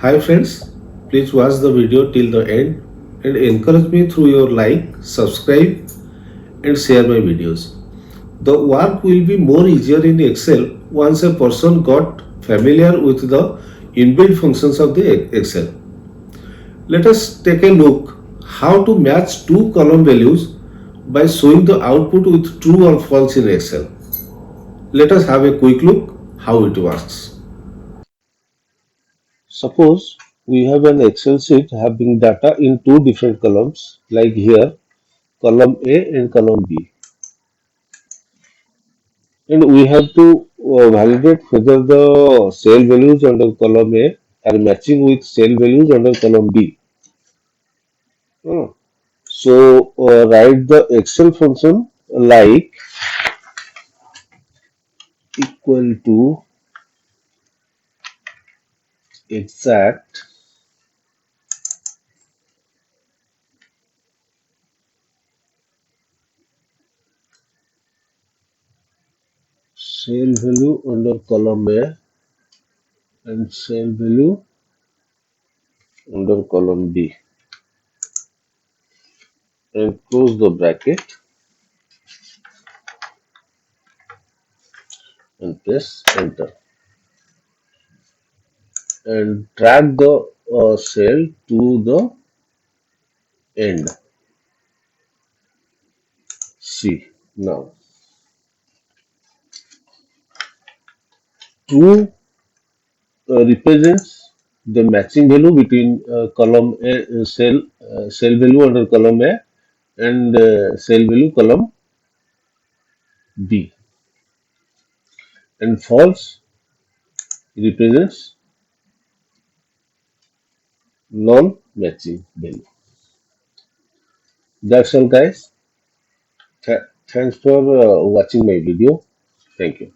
Hi friends, please watch the video till the end and encourage me through your like, subscribe and share my videos. The work will be more easier in Excel once a person got familiar with the inbuilt functions of the Excel. Let us take a look how to match two column values by showing the output with true or false in Excel. Let us have a quick look how it works. Suppose we have an Excel sheet having data in two different columns like here column A and column B, and we have to validate whether the cell values under column A are matching with cell values under column B. Hmm. So write the Excel function like equal to exact cell value under column A and cell value under column B, and close the bracket and press enter and drag the cell to the end. See now true represents the matching value between column A cell value under column A and cell value column B, and false represents non-matching value. That's all, guys. Thanks for watching my video. Thank you.